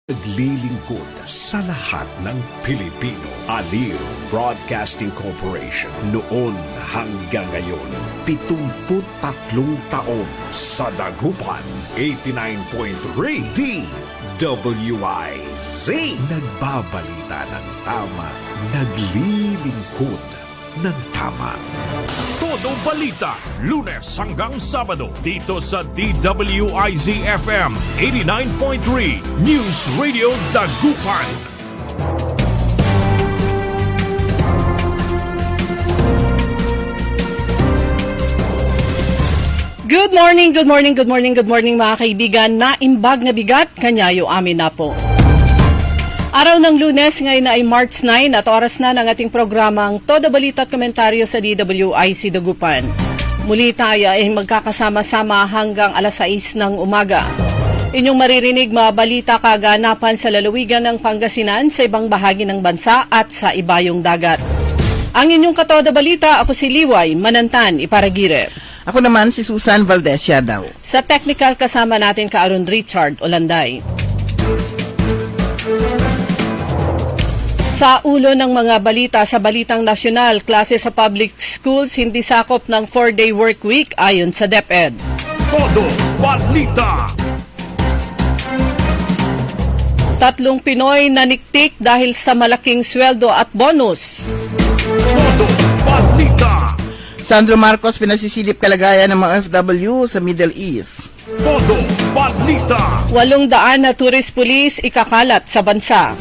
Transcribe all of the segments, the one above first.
Naglilingkod sa lahat ng Pilipino. Aliw Broadcasting Corporation noon hanggang ngayon. 73 taon sa Dagupan. 89.3 DWIZ. Nagbabalita ng tama. Naglilingkod ng tama. Todo Balita, Lunes hanggang Sabado dito sa DWIZ-FM 89.3 News Radio Dagupan. Good morning mga kaibigan. Naimbag na bigat, kanyayo amin na po. Araw ng Lunes, ngayon na ay March 9 at oras na ng ating programang Todo Balita at Komentaryo sa DWIZ Dagupan. Muli tayo ay magkakasama-sama hanggang alas 6 ng umaga. Inyong maririnig mga balita kaganapan sa lalawigan ng Pangasinan, sa ibang bahagi ng bansa at sa ibayong dagat. Ang inyong katoda balita, ako si Liway Manantan Iparagire. Ako naman si Susan Valdez daw. Sa technical kasama natin ka Aaron Richard Olanday. Sa ulo ng mga balita sa Balitang Nasyonal, klase sa public schools hindi sakop ng 4-day work week ayon sa DepEd. Todo Balita. 3 Pinoy naniktik dahil sa malaking sweldo at bonus. Todo Balita. Sandro Marcos pinasisilip kalagayan ng mga OFW sa Middle East. Todo Balita. 800 na tourist police ikakalat sa bansa.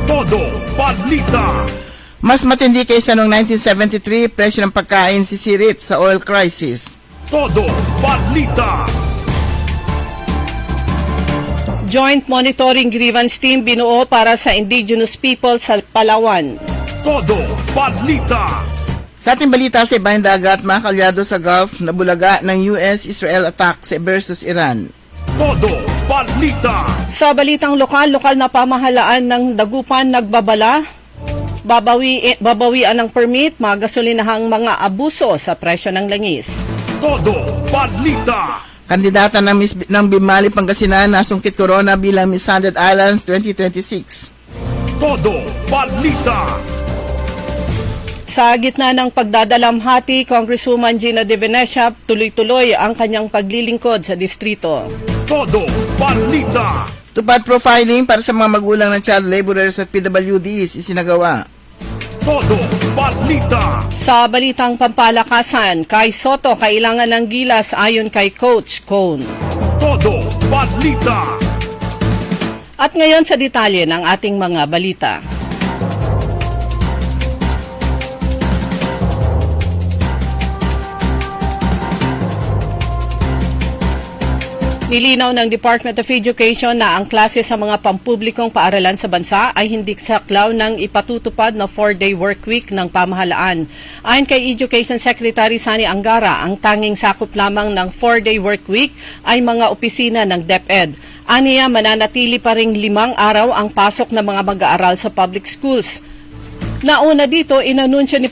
Todo Balita. Mas matindi kaysa noong 1973, presyo ng pagkain sisirit sa oil crisis. Todo Balita. Joint Monitoring Grievance Team binuo para sa indigenous people sa Palawan. Todo Balita. Sa ating balita sa ibayong dagat, mga kalyado sa Gulf na bulaga ng US-Israel attack versus Iran. Todo Balita. Sa balitang lokal na pamahalaan ng Dagupan nagbabala, babawian ng permit, mga gasolinahang mga abuso sa presyo ng langis. Todo Balita. Kandidata ng Bimali Pangasinan nasungkit corona bilang Miss 100 Islands 2026. Todo Balita. Sa gitna ng pagdadalamhati, Congresswoman Gina De Venecia tuloy-tuloy ang kanyang paglilingkod sa distrito. Todo Balita. Tupad profiling para sa mga magulang ng child laborers at PWDs isinagawa. Todo Balita. Sa balitang pampalakasan, kay Soto kailangan ng gilas ayon kay Coach Cone. Todo Balita. At ngayon sa detalye ng ating mga balita. Nilinaw ng Department of Education na ang klase sa mga pampublikong paaralan sa bansa ay hindi saklaw ng ipatutupad na 4-day work week ng pamahalaan. Ayon kay Education Secretary Sani Angara, ang tanging sakop lamang ng 4-day work week ay mga opisina ng DepEd. Aniya, mananatili pa ring 5 araw ang pasok ng mga mag-aaral sa public schools. Nauna dito, inanunsyo ni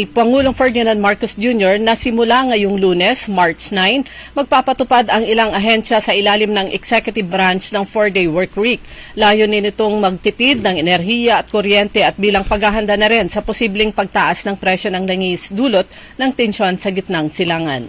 Pangulong Ferdinand Marcos Jr. na simula ngayong Lunes, March 9, magpapatupad ang ilang ahensya sa ilalim ng executive branch ng 4-day work week. Layunin nitong magtipid ng enerhiya at kuryente at bilang paghahanda na rin sa posibleng pagtaas ng presyo ng langis dulot ng tensyon sa gitnang silangan.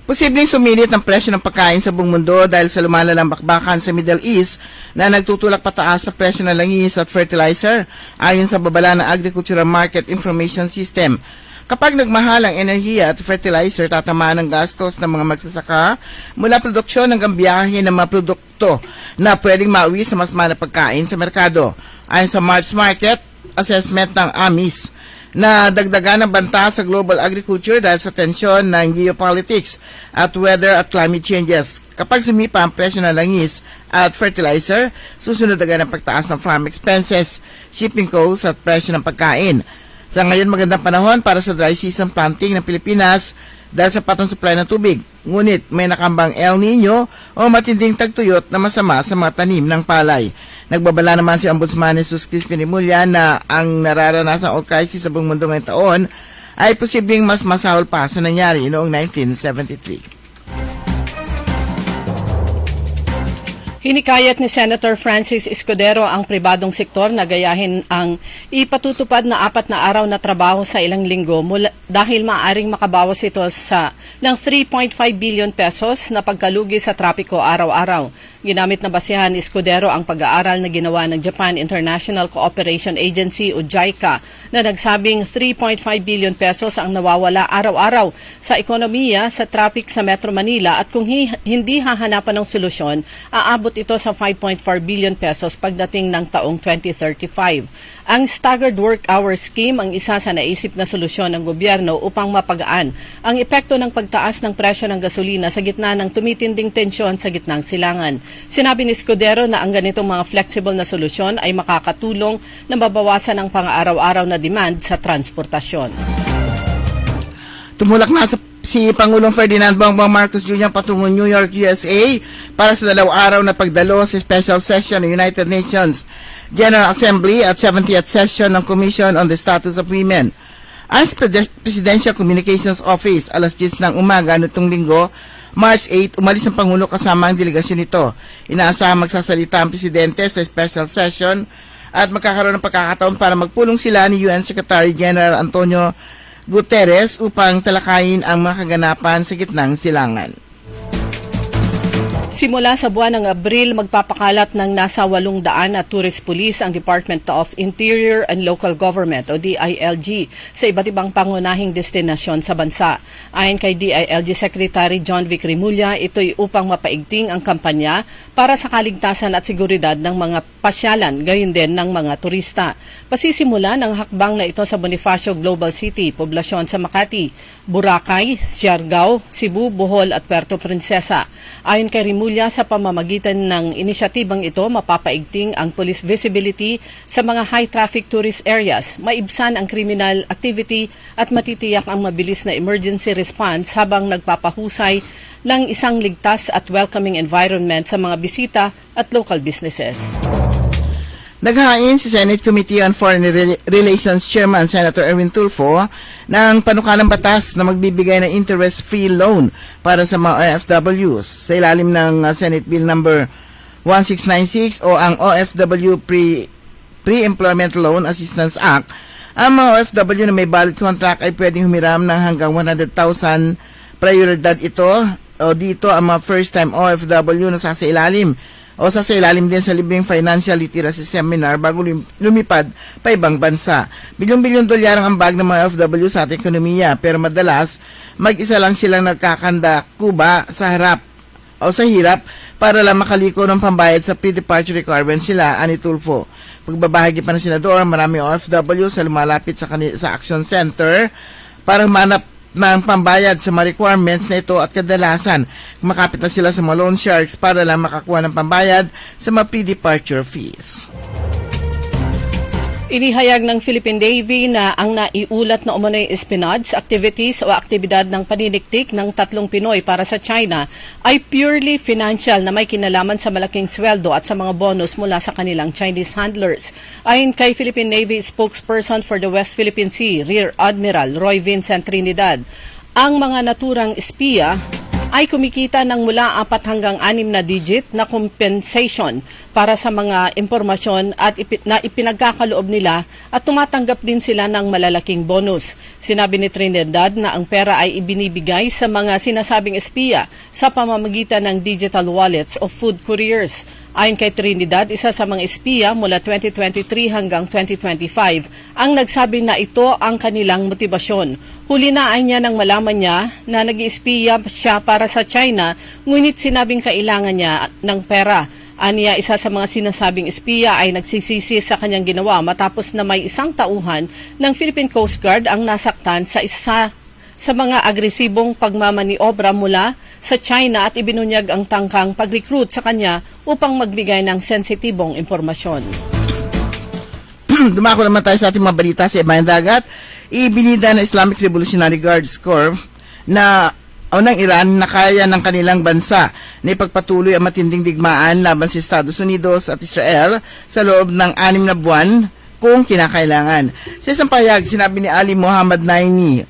Posibleng sumilit ang presyo ng pagkain sa buong mundo dahil sa lumalalang bakbakan sa Middle East na nagtutulak pataas sa presyo ng langis at fertilizer ayon sa babala ng Agricultural Market Information System. Kapag nagmahal ang enerhiya at fertilizer, tatamaan ang gastos ng mga magsasaka mula produksyon hanggang biyahe ng mga produkto na pwedeng mauwi sa mas mahal na pagkain sa merkado. Ayon sa March Market Assessment ng AMIS, na dagdagan ng banta sa global agriculture dahil sa tensyon ng geopolitics at weather at climate changes. Kapag sumipa ang presyo ng langis at fertilizer, susunod agad ang pagtaas ng farm expenses, shipping costs at presyo ng pagkain. Sa ngayon, magandang panahon para sa dry season planting ng Pilipinas dahil sa patong supply ng tubig. Ngunit may nakambang El Nino o matinding tagtuyot na masama sa mga tanim ng palay. Nagbabala naman si Ombudsman Jesus Crispin Remulla na ang nararanasang oil crisis sa buong mundo ngayong taon ay posibleng mas masahol pa sa nangyari noong 1973. Hinikayat ni Senator Francis Escudero ang pribadong sektor na gayahin ang ipatutupad na 4 na araw na trabaho sa ilang linggo dahil maaaring makabawas ito ng 3.5 billion pesos na pagkalugi sa trapiko araw-araw. Ginamit na basihan ni Escudero ang pag-aaral na ginawa ng Japan International Cooperation Agency o JICA na nagsabing 3.5 billion pesos ang nawawala araw-araw sa ekonomiya sa traffic sa Metro Manila at kung hindi hahanapan ng solusyon, aabot ito sa 5.4 billion pesos pagdating ng taong 2035. Ang staggered work hour scheme ang isa sa naisip na solusyon ng gobyerno upang mapagaan ang epekto ng pagtaas ng presyo ng gasolina sa gitna ng tumitinding tensyon sa gitnang silangan. Sinabi ni Escudero na ang ganitong mga flexible na solusyon ay makakatulong na mabawasan ang pang-araw-araw na demand sa transportasyon. Tumulak na si Pangulong Ferdinand Bongbong Marcos Jr. patungo New York, USA para sa 2 araw na pagdalo sa special session ng United Nations General Assembly at 70th session ng Commission on the Status of Women. Ang Presidential Communications Office, alas 10 ng umaga nitong linggo, March 8, umalis ang Pangulo kasama ang delegasyon nito. Inaasahang magsasalita ang Presidente sa special session at magkakaroon ng pagkakataon para magpulong sila ni UN Secretary General Antonio Guterres upang talakayin ang mga kaganapan sa gitnang silangan. Simula sa buwan ng Abril, magpapakalat ng nasa 800 na tourist police ang Department of Interior and Local Government o DILG sa iba't ibang pangunahing destinasyon sa bansa. Ayon kay DILG Secretary John Vic Rimulya, ito'y upang mapaigting ang kampanya para sa kaligtasan at seguridad ng mga pasyalan, gayon din ng mga turista. Pasisimula ng hakbang na ito sa Bonifacio Global City, poblasyon sa Makati, Boracay, Siargao, Cebu, Bohol at Puerto Princesa. Ayon kay Rimulya, sa pamamagitan ng inisyatibang ito, mapapaigting ang police visibility sa mga high-traffic tourist areas, maibsan ang criminal activity at matitiyak ang mabilis na emergency response habang nagpapahusay ng isang ligtas at welcoming environment sa mga bisita at local businesses. Naghain si Senate Committee on Foreign Relations Chairman Senator Erwin Tulfo ng panukalang batas na magbibigay ng interest-free loan para sa mga OFWs sa ilalim ng Senate Bill number 1696 o ang OFW Pre-Employment Loan Assistance Act. Ang mga OFW na may valid contract ay pwedeng humiram ng hanggang 100,000. Prioridad ito o dito ang mga first-time OFW na sasailalim din sa libreng financial literacy seminar bago lumipad pa ibang bansa. Bilyong-bilyong dolyar ang ambag ng mga OFW sa ating ekonomiya, pero madalas mag-isa lang silang nagkakanda kuba sa hirap para lang makaliko ng pambayad sa pre-departure requirements sila, ani Tulfo. Pagbabahagi pa ng senador, maraming OFW sa lumalapit sa Action Center para humanap ng pambayad sa mga requirements na ito at kadalasan makapit na sila sa mga loan sharks para lang makakuha ng pambayad sa mga pre-departure fees. Inihayag ng Philippine Navy na ang naiulat na umano'y espionage activities o aktibidad ng paniniktik ng 3 Pinoy para sa China ay purely financial na may kinalaman sa malaking sweldo at sa mga bonus mula sa kanilang Chinese handlers. Ayon kay Philippine Navy spokesperson for the West Philippine Sea, Rear Admiral Roy Vincent Trinidad, ang mga naturang espiya ay kumikita ng mula 4 hanggang 6 na digit na compensation para sa mga impormasyon at na ipinagkakaloob nila at tumatanggap din sila ng malalaking bonus. Sinabi ni Trinidad na ang pera ay ibinibigay sa mga sinasabing espiya sa pamamagitan ng digital wallets o food couriers. Ayon kay Trinidad, isa sa mga espiya mula 2023 hanggang 2025 ang nagsabi na ito ang kanilang motibasyon. Huli na ay niya nang malaman niya na nag-espiya siya para sa China, ngunit sinabing kailangan niya ng pera. Aniya, isa sa mga sinasabing espiya ay nagsisisi sa kanyang ginawa matapos na may isang tauhan ng Philippine Coast Guard ang nasaktan sa isa sa mga agresibong pagmamaniobra mula sa China at ibinunyag ang tangkang pag-recruit sa kanya upang magbigay ng sensitibong impormasyon. Dumako naman tayo sa ating mga balita sa ibayang dagat. Ibinida ng Islamic Revolutionary Guards Corps na ng Iran na kaya ng kanilang bansa na ipagpatuloy ang matinding digmaan laban sa Estados Unidos at Israel sa loob ng 6 na buwan kung kinakailangan. Sa isang pahayag, sinabi ni Ali Muhammad Naini,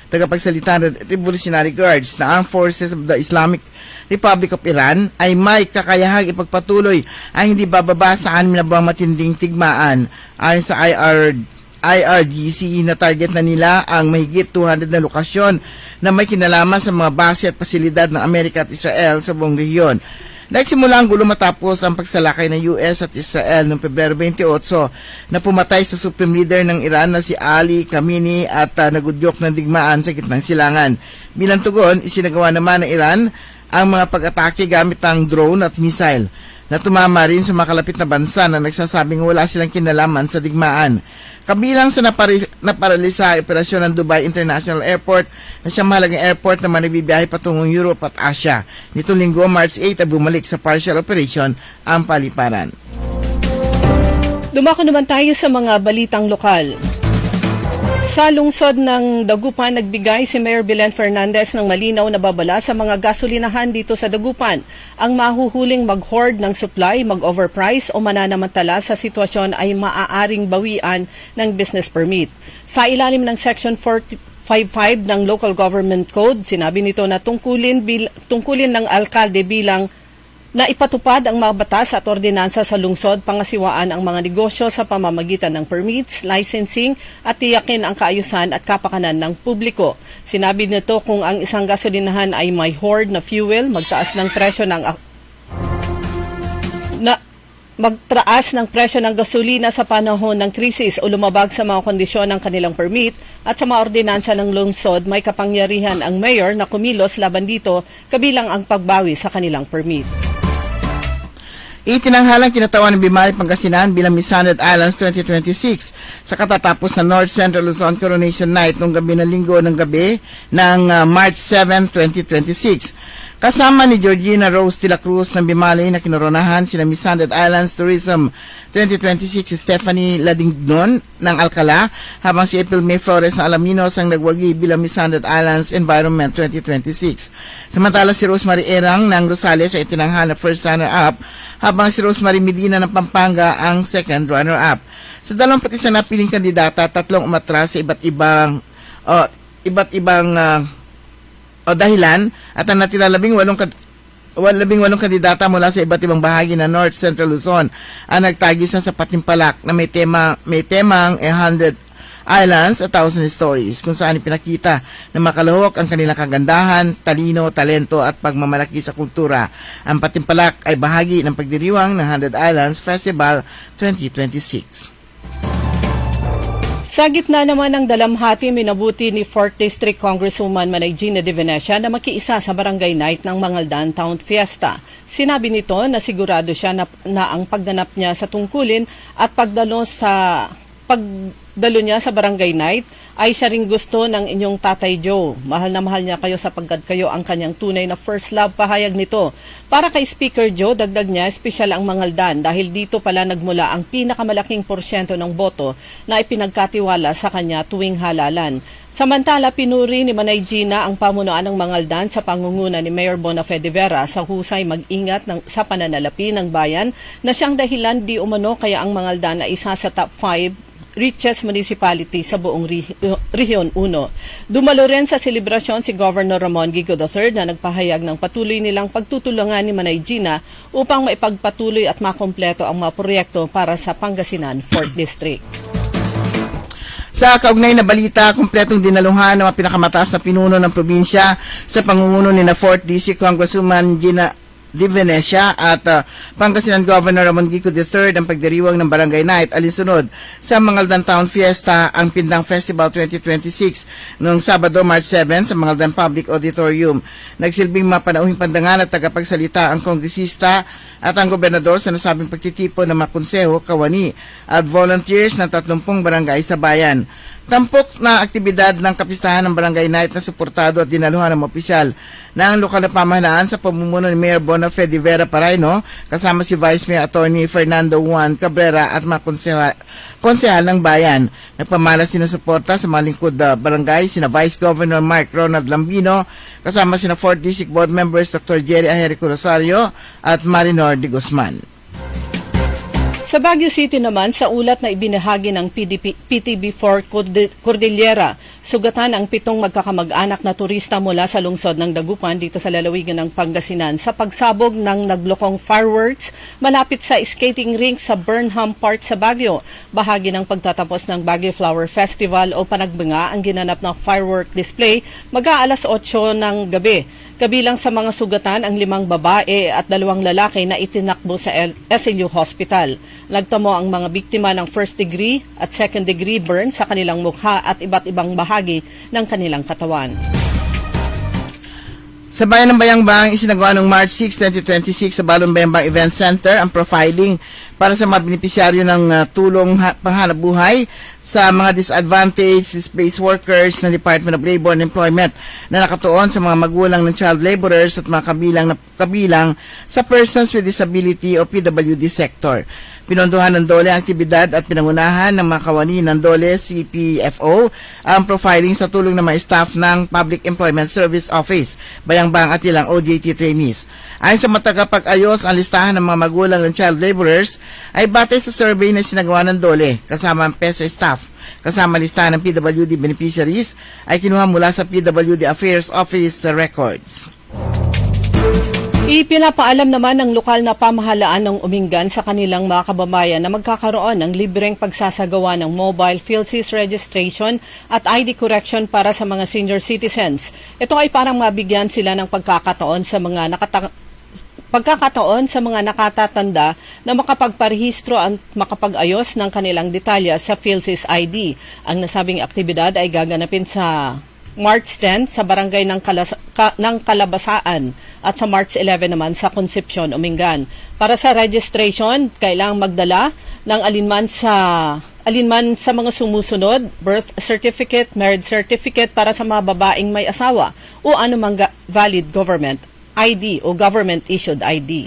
tagapagsalita ng Revolutionary Guards na Armed Forces of the Islamic Republic of Iran ay may kakayahang ipagpatuloy ang hindi bababa sa 6 na buwang matinding tigmaan. Ayon sa IRGC na target na nila ang mahigit 200 na lokasyon na may kinalaman sa mga base at pasilidad ng Amerika at Israel sa buong rehiyon. Nagsimula ang gulo matapos ang pagsalakay ng US at Israel noong Pebrero 28 na pumatay sa Supreme Leader ng Iran na si Ali Khamenei at nagudyok ng digmaan sa gitnang silangan. Bilang tugon, isinagawa naman ng Iran ang mga pag-atake gamit ang drone at missile na tumama rin sa makalapit na bansa na nagsasabing wala silang kinalaman sa digmaan. Kabilang sa naparalisa ang operasyon ng Dubai International Airport na siyang mahalagang airport na manibibiyahe patungong Europe at Asia. Nitong linggo, March 8, ay bumalik sa partial operation ang paliparan. Dumako naman tayo sa mga balitang lokal. Sa lungsod ng Dagupan, nagbigay si Mayor Belen Fernandez ng malinaw na babala sa mga gasolinahan dito sa Dagupan. Ang mahuhuling mag-hoard ng supply, mag-overprice o mananamantala sa sitwasyon ay maaaring bawian ng business permit. Sa ilalim ng Section 455 ng Local Government Code, sinabi nito na tungkulin ng alkalde bilang na ipatupad ang mga batas at ordinansa sa lungsod, pangasiwaan ang mga negosyo sa pamamagitan ng permits, licensing at tiyakin ang kaayusan at kapakanan ng publiko. Sinabi nito kung ang isang gasolinahan ay may hoard na fuel, magtaas ng presyo ng gasolina sa panahon ng krisis o lumabag sa mga kondisyon ng kanilang permit at sa mga ordinansa ng lungsod, may kapangyarihan ang mayor na kumilos laban dito kabilang ang pagbawi sa kanilang permit. Itinanghalang kinatawan ng Bimali, Pangasinan bilang Miss Hundred Islands 2026 sa katatapos na North Central Luzon Coronation Night noong gabi ng linggo ng gabi ng March 7, 2026. Kasama ni Georgina Rose de la Cruz ng Bimali na kinoronahan sina Miss Hundred Islands Tourism 2026 si Stephanie Ladignon ng Alcala, habang si April May Flores ng Alaminos ang nagwagi bilang Miss Hundred Islands Environment 2026. Samantala si Rosemary Erang ng Rosales ay itinanghal na first runner-up, habang si Rosemary Medina ng Pampanga ang second runner-up. Sa 21 napiling kandidata, 3 umatras sa iba't ibang dahilan at ang natira 18 kandidata mula sa iba't ibang bahagi ng North Central Luzon ang nagtagis sa patimpalak na may temang 100 Islands, 1,000 Stories, kung saan ipinakita na makalahok ang kanilang kagandahan, talino, talento at pagmamalaki sa kultura. Ang patimpalak ay bahagi ng pagdiriwang ng 100 Islands Festival 2026. Sa gitna naman ng dalamhati, minabuti ni 4th District Congresswoman Manay Gina de Venecia na makiisa sa Barangay Night ng Mangaldan Town Fiesta. Sinabi nito na sigurado siya na ang pagganap niya sa tungkulin at pagdalo niya sa Barangay Night ay siya ring gusto ng inyong Tatay Joe. Mahal na mahal niya kayo sapagkat kayo ang kanyang tunay na first love, pahayag nito. Para kay Speaker Joe, dagdag niya, espesyal ang Mangaldan dahil dito pala nagmula ang pinakamalaking porsyento ng boto na ipinagkatiwala sa kanya tuwing halalan. Samantala, pinuri ni Manay Gina ang pamunuan ng Mangaldan sa pangunguna ni Mayor Bonafede Vera sa husay mag-ingat sa pananalapi ng bayan na siyang dahilan di umano kaya ang Mangaldan ay isa sa top 5 richest municipality sa buong Rehiyon 1. Dumalo rin sa selebrasyon si Governor Ramon Gigo III na nagpahayag ng patuloy nilang pagtutulungan ni Manay Gina upang maipagpatuloy at makompleto ang mga proyekto para sa Pangasinan 4th District. Sa kaugnay na balita, kumpletong dinaluhan ng mga pinakamataas na pinuno ng probinsya sa pangunguna ni na 4th District Congresswoman Gina de Venecia at Pangasinan Governor Ramon Gico III ang pagdiriwang ng Barangay Night alinsunod sa Mangaldan Town Fiesta ang Pindang Festival 2026 noong Sabado, March 7 sa Mangaldan Public Auditorium. Nagsilbing mapanauhing pandangal at tagapagsalita ang kongresista at ang gobernador sa nasabing pagtitipon ng mga konseho, kawani at volunteers ng 30 barangay sa bayan. Tampok na aktibidad ng kapistahan ng Barangay Night na suportado at dinaluhan ng opisyal ng lokal na pamahalaan sa pamumuno ni Mayor Bonafede Vera Paraino kasama si Vice Mayor Attorney Fernando Juan Cabrera at mga konsehal ng bayan. Nagpamalas sina suporta sa mga lingkod barangay sina Vice Governor Mark Ronald Lambino kasama sina 4th District Board Members Dr. Jerry Ajerico Rosario at Marinor de Guzman. Sa Baguio City naman, sa ulat na ibinahagi ng PTB4 Cordillera, sugatan ang 7 magkakamag-anak na turista mula sa lungsod ng Dagupan dito sa lalawigan ng Pangasinan sa pagsabog ng naglokong fireworks malapit sa skating rink sa Burnham Park sa Baguio. Bahagi ng pagtatapos ng Baguio Flower Festival o panagbinga ang ginanap ng firework display mag-aalas 8 ng gabi. Kabilang sa mga sugatan ang 5 babae at 2 lalaki na itinakbo sa SLU Hospital. Nagtamo ang mga biktima ng first degree at second degree burn sa kanilang mukha at iba't ibang bahagi ng kanilang katawan. Sa Bayan ng Bayambang, isinagawa noong March 6, 2026 sa Balon Bayambang Event Center ang profiling para sa mga benepisyaryo ng tulong panghanapbuhay sa mga disadvantaged, displaced workers ng Department of Labor and Employment na nakatuon sa mga magulang ng child laborers at mga kabilang sa persons with disability o PWD sector. Pinondohan ng DOLE ang aktibidad at pinangunahan ng mga kawani ng DOLE CPFO ang profiling sa tulong ng mga staff ng Public Employment Service Office, Bayambang at ilang OJT trainees. Ayon sa matagapag-ayos, ang listahan ng mga magulang ng child laborers ay batay sa survey na sinagawa ng DOLE kasama ang PESO staff. Kasama listahan ng PWD beneficiaries ay kinuha mula sa PWD Affairs Office records. Ipinapaalam naman ng lokal na pamahalaan ng Umingan sa kanilang mga kababayan na magkakaroon ng libreng pagsasagawa ng mobile PhilSys registration at ID correction para sa mga senior citizens. Ito ay parang mabigyan sila ng pagkakataon sa mga nakatatanda na makapagparehistro at makapag-ayos ng kanilang detalya sa PhilSys ID. Ang nasabing aktibidad ay gaganapin sa March 10 sa barangay ng Kalabasaan at sa March 11 naman sa Concepcion, Umingan. Para sa registration, kailangang magdala ng alinman sa mga sumusunod, birth certificate, marriage certificate para sa mga babaeng may asawa o anumang valid government ID o government-issued ID.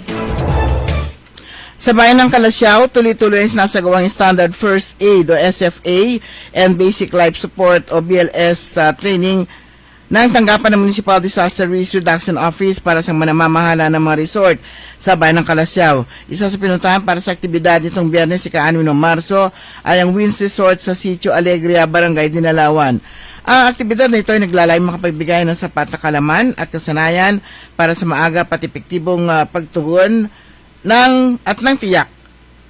Sa bayan ng Kalasyaw, tuloy-tuloy ang sinasagawang Standard First Aid o SFA and Basic Life Support o BLS training ng tanggapan ng Municipal Disaster Risk Reduction Office para sa manamamahala ng mga resort sa bayan ng Kalasyaw. Isa sa pinuntahan para sa aktibidad nitong Biyernes, ika-6 ng Marso, ay ang Winds Resort sa Sitio Alegria, Barangay Dinalawan. Ang aktibidad na ito ay naglalayong makapagbigay ng sapat na kalaman at kasanayan para sa maaga at epektibong pagtugon ng tiyak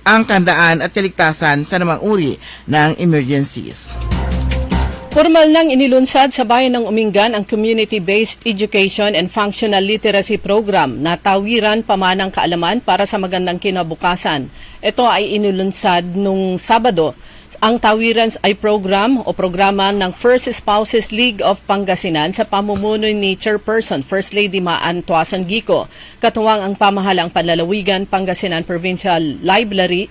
ang kandaan at kaligtasan sa namang uri ng emergencies. Formal nang inilunsad sa bayan ng Umingan ang Community-Based Education and Functional Literacy Program na tawiran pamanang kaalaman para sa magandang kinabukasan. Ito ay inilunsad nung Sabado. Ang tawiran ay programa ng First Spouses League of Pangasinan sa pamumuno ni Chairperson First Lady Maan Tuason Gico. Katuwang ang pamahalang panlalawigan Pangasinan Provincial Library,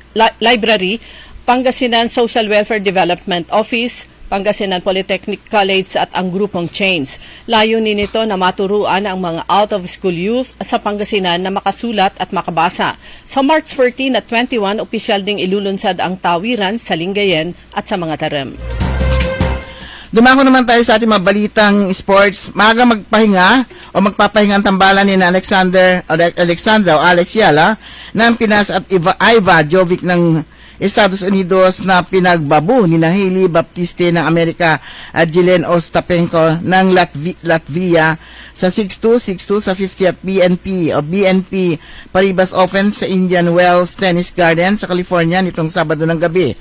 Pangasinan Social Welfare Development Office, Pangasinan Polytechnic College at ang grupong Chains. Layunin nito na maturuan ang mga out-of-school youth sa Pangasinan na makasulat at makabasa. Sa March 14 at 21, opisyal ding ilulunsad ang tawiran sa Lingayen at sa mga tarem. Dumako naman tayo sa ating mga balitang sports. Maaga magpapahinga ang tambalan ni Alexandra o Alex Yala ng Pinas at Iva Jovic ng Estados Unidos na pinagbabu ni Hailey Baptiste ng Amerika at Jillian Ostapenko ng Latvia sa 6-2, 6-2 sa 50th BNP Paribas Open sa Indian Wells Tennis Garden sa California nitong Sabado ng gabi.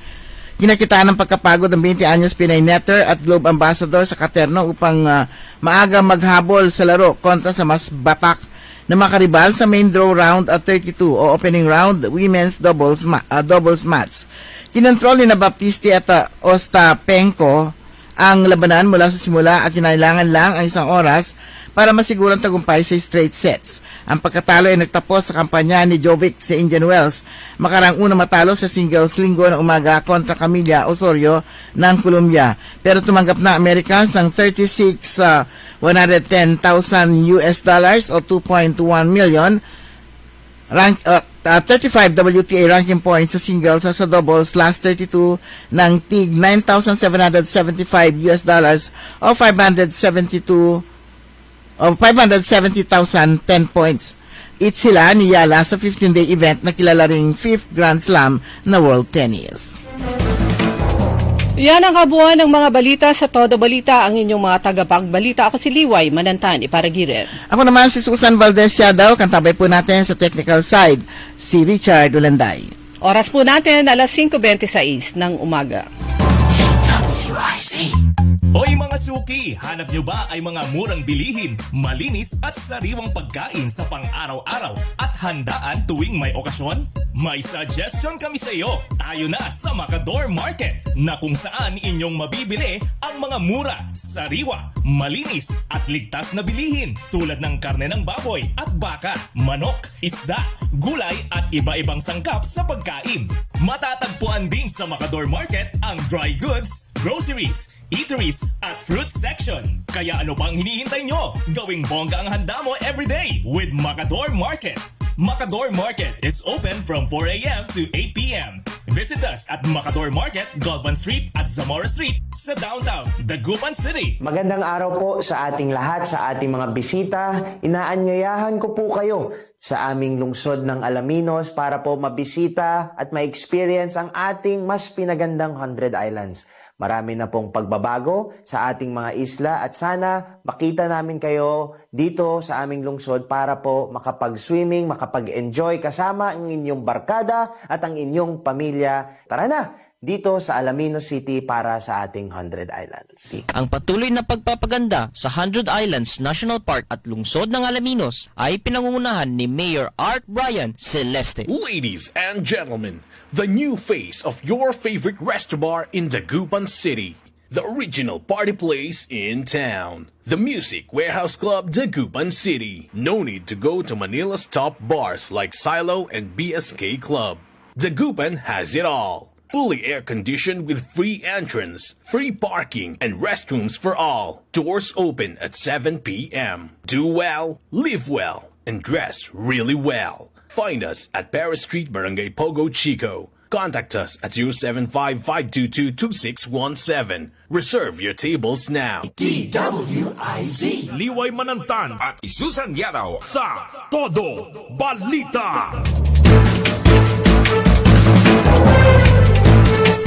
Kinakitaan ng pagkapagod ng 20 anyos Pinay netter at Globe Ambassador sa Katerno upang maaga maghabol sa laro kontra sa mas batak na makaribal sa main draw round at 32 o opening round women's doubles match. Kinontrol ni na Baptiste at Ostapenko ang labanan mula sa simula at kinailangan lang ang 1 oras para masigurang tagumpay sa straight sets. Ang pagkatalo ay nagtapos sa kampanya ni Jovic sa Indian Wells. Makarang una matalo sa singles linggo ng umaga kontra Camila Osorio ng Colombia. Pero tumanggap na Americans ng 110,000 US dollars o 2.1 million 35 WTA ranking points sa singles sa doubles last 32 ng tig 9,775 US dollars o 570,010 points. mag-eat sila ni Yala sa 15-day event na kilala ring 5th Grand Slam na World Tennis. Yan ang kabuuan ng mga balita sa Todo Balita, ang inyong mga tagapagbalita. Ako si Liway Manantan, Iparagiren. Ako naman si Susan Valdez Siadaw, kantabay po natin sa technical side, si Richard Ulanday. Oras po natin, alas 5:26 ng umaga. Hoy mga suki, hanap nyo ba ay mga murang bilihin, malinis at sariwang pagkain sa pang-araw-araw at handaan tuwing may okasyon? May suggestion kami sa iyo. Tayo na sa Macador Market na kung saan inyong mabibili ang mga mura, sariwa, malinis at ligtas na bilihin tulad ng karne ng baboy at baka, manok, isda, gulay at iba-ibang sangkap sa pagkain. Matatagpuan din sa Macador Market ang dry goods, groceries, eateries at fruit section. Kaya ano pang hinihintay nyo? Gawing bongga ang handa mo everyday with Macador Market. Macador Market is open from 4 a.m. to 8 p.m. Visit us at Macador Market, Galvan Street at Zamora Street sa downtown, Dagupan City. Magandang araw po sa ating lahat, sa ating mga bisita. Inaanyayahan ko po kayo sa aming lungsod ng Alaminos para po mabisita at ma-experience ang ating mas pinagandang 100 Islands. Marami na pong pagbabago sa ating mga isla at sana makita namin kayo dito sa aming lungsod para po makapag-swimming, makapag-enjoy kasama ang inyong barkada at ang inyong pamilya. Tara na! Dito sa Alaminos City para sa ating 100 Islands. Ang patuloy na pagpapaganda sa 100 Islands National Park at lungsod ng Alaminos ay pinangungunahan ni Mayor Art Brian Celeste. Ladies and gentlemen, the new face of your favorite resto bar in Dagupan City. The original party place in town. The Music Warehouse Club Dagupan City. No need to go to Manila's top bars like Silo and BSK Club. Dagupan has it all. Fully air-conditioned with free entrance, free parking, and restrooms for all. Doors open at 7 p.m. Do well, live well, and dress really well. Find us at Paris Street, Barangay Pogo Chico. Contact us at 075-522-2617. Reserve your tables now. DWIZ Liway Manantan at Susan Yadaw. sa Todo Balita.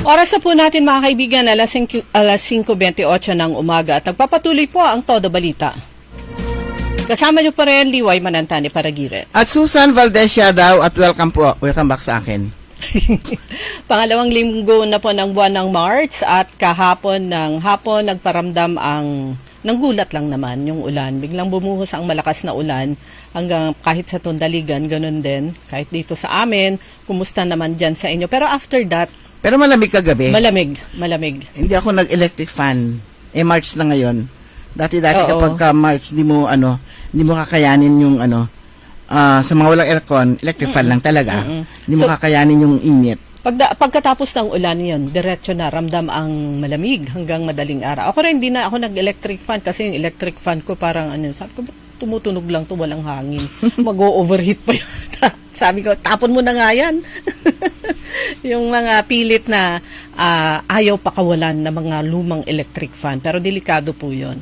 Oras na po natin mga kaibigan, alas 5:28 ng umaga at nagpapatuloy po ang Todo Balita. Kasama niyo pa rin Liway Manantan, Iparagiren. At Susan Valdez Siadaw at welcome po. Welcome back sa akin. Pangalawang linggo na po ng buwan ng March at kahapon ng hapon nagparamdam ang nanggulat lang naman yung ulan. Biglang bumuhos ang malakas na ulan hanggang kahit sa Tondaligan, ganun din. Kahit dito sa amin, kumusta naman dyan sa inyo. Pero after that, Pero malamig kagabi. Malamig. Hindi ako nag-electric fan. March na ngayon. Dati-dati Oo. kapag ka March, hindi mo kakayanin yung sa mga walang aircon, electric fan lang talaga. Hindi mo So, kakayanin yung init. Pagkatapos ng ulan yun, diretso na ramdam ang malamig hanggang madaling araw. Ako rin, hindi na ako nag-electric fan kasi yung electric fan ko parang sabi ko, tumutunog lang to, walang hangin. Mag-overheat pa yun. Sabi ko, tapon mo na nga yan. Yung mga pilit na ayaw pakawalan ng mga lumang electric fan. Pero delikado po yun.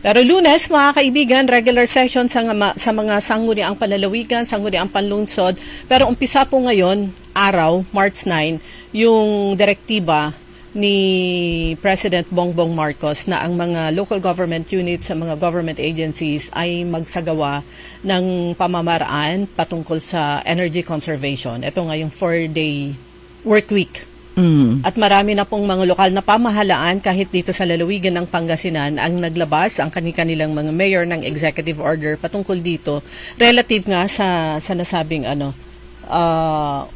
Pero Lunes, mga kaibigan, regular session sa mga sangguniang panlalawigan, sangguniang panlungsod. Pero umpisa po ngayon, araw, March 9, yung direktiba ni President Bongbong Marcos na ang mga local government units sa mga government agencies ay magsagawa ng pamamaraan patungkol sa energy conservation. Ito nga yung 4-day work week. At marami na pong mga lokal na pamahalaan kahit dito sa lalawigan ng Pangasinan ang naglabas ang kanilang mga mayor ng executive order patungkol dito relative nga sa nasabing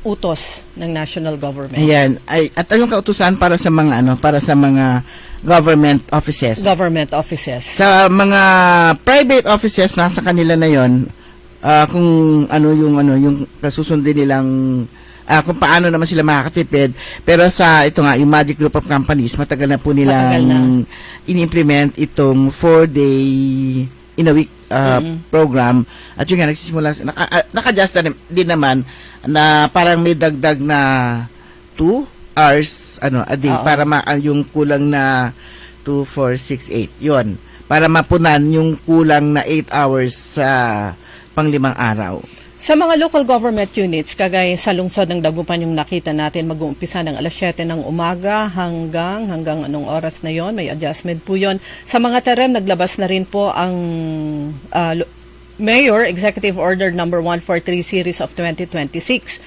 utos ng national government. Ayan. At anong kautusan para sa mga government offices? Government offices. Sa mga private offices, nasa kanila na yon kung yung susundin nilang kung paano naman sila makakatipid. Pero sa ito nga, yung Magic Group of Companies, matagal na po nilang in-implement itong 4-day in a week program. At yung nga, nagsisimula, naka-adjust na din naman na parang may dagdag na 2 hours a day para yung kulang na 2, 4, 6, 8. Yun. Para mapunan yung kulang na 8 hours sa pang-5 araw. Sa mga local government units, kagaya sa lungsod ng Dagupan yung nakita natin, mag-uumpisa ng alas 7 ng umaga hanggang anong oras na yon, may adjustment po yon. Sa mga terem, naglabas na rin po ang Mayor Executive Order number 143 series of 2026.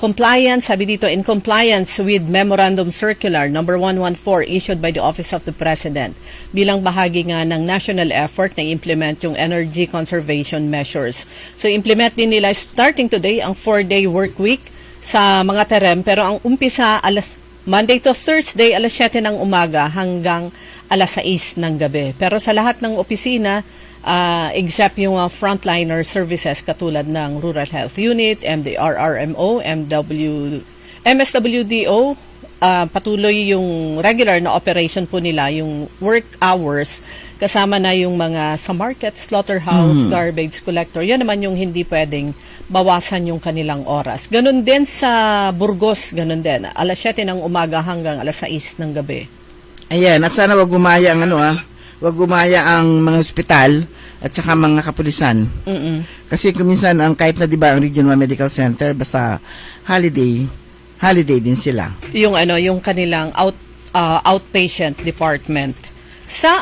Compliance, sabi dito, in compliance with Memorandum Circular number 114 issued by the Office of the President bilang bahagi nga ng national effort na implement yung energy conservation measures. So implement din nila starting today ang 4-day work week sa mga terem, pero ang umpisa Monday to Thursday alas 7 ng umaga hanggang alas 6 ng gabi. Pero sa lahat ng opisina, except yung frontliner services katulad ng Rural Health Unit, MDRRMO, MSWDO, patuloy yung regular na operation po nila, yung work hours, kasama na yung mga sa market, slaughterhouse, garbage collector. Yan naman yung hindi pwedeng bawasan yung kanilang oras. Ganon din sa Burgos, ganon din. Alas 7 ng umaga hanggang alas 6 ng gabi. Ayan, at sana wag gumaya ang wag gumaya ang mga ospital at saka mga kapulisan. Kasi kuminsan ang kahit na 'di ba ang Regional Medical Center basta holiday din sila. Yung kanilang outpatient department. Sa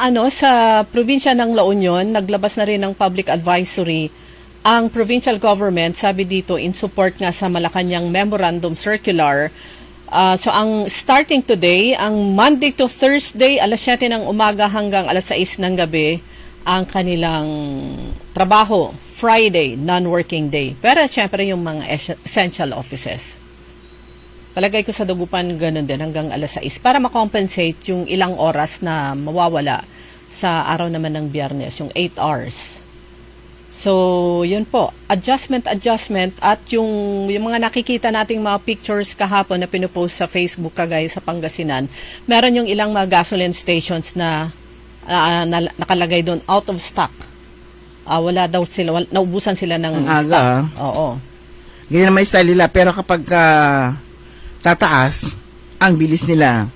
probinsya ng La Union, naglabas na rin ng public advisory ang provincial government, sabi dito in support nga sa Malacanang Memorandum Circular. So ang starting today, ang Monday to Thursday, alas 7 ng umaga hanggang alas 6 ng gabi, ang kanilang trabaho. Friday, non-working day. Pero syempre yung mga essential offices. Palagay ko sa Dagupan ganun din hanggang alas 6 para makompensate yung ilang oras na mawawala sa araw naman ng Biyernes, yung 8 hours. So, yun po. Adjustment at yung mga nakikita nating mga pictures kahapon na pinupost sa Facebook kagaya sa Pangasinan, meron yung ilang mga gasoline stations na nakalagay doon out of stock. Wala daw sila, naubusan sila ng stock. Oo. Ganyan naman yung style nila, pero kapag tataas, ang bilis nila.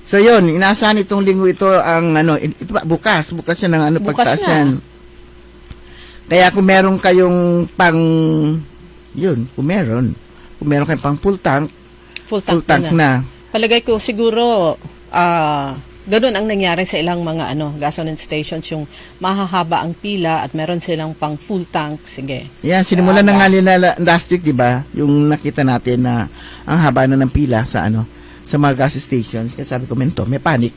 So, yun, inaasahan itong linggo ito ang bukas yan ng pagtaas yan. Kaya kung meron kayong kung meron kayong pang full tank na. Palagay ko siguro, ganun ang nangyari sa ilang mga gasoline stations, yung mahahaba ang pila at meron silang pang full tank. Sige. Yan, sinimulan na nga nila last week, di ba? Yung nakita natin na ang haba na ng pila sa mga gas stations. Kaya sabi ko, may panic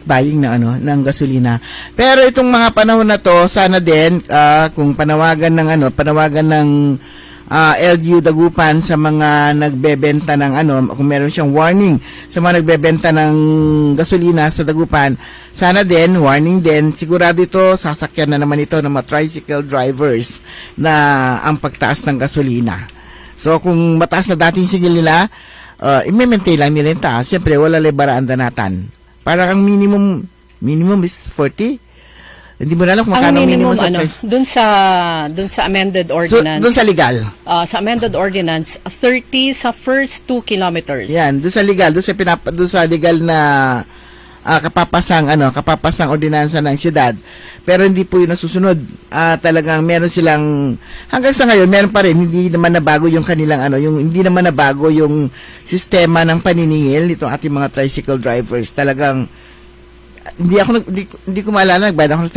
buying ng gasolina. Pero itong mga panahon na to, sana din kung panawagan ng LGU Dagupan sa mga nagbebenta ng kung meron siyang warning sa mga nagbebenta ng gasolina sa Dagupan, sana din warning din, sigurado ito sasakyan na naman ito ng mga tricycle drivers na ang pagtaas ng gasolina. So kung mataas na dating sigil nila, i-maintain lang nila yung taas. Siyempre wala lebaraan danatan. Parang ang minimum is 40. Hindi mo na alam kung magkano minimum sa dun sa amended ordinance. Dun sa legal. Sa amended ordinance, 30 sa first 2 kilometers. Yan, dun sa legal, dun sa legal na kapapasang ordinansa ng syudad. Pero hindi po 'yun nasusunod. Talagang meron silang hanggang sa ngayon meron pa rin, hindi naman nabago yung kanilang hindi naman nabago yung sistema ng paniningil nitong ating mga tricycle drivers. Talagang hindi ko maalala, nagbayad ako ng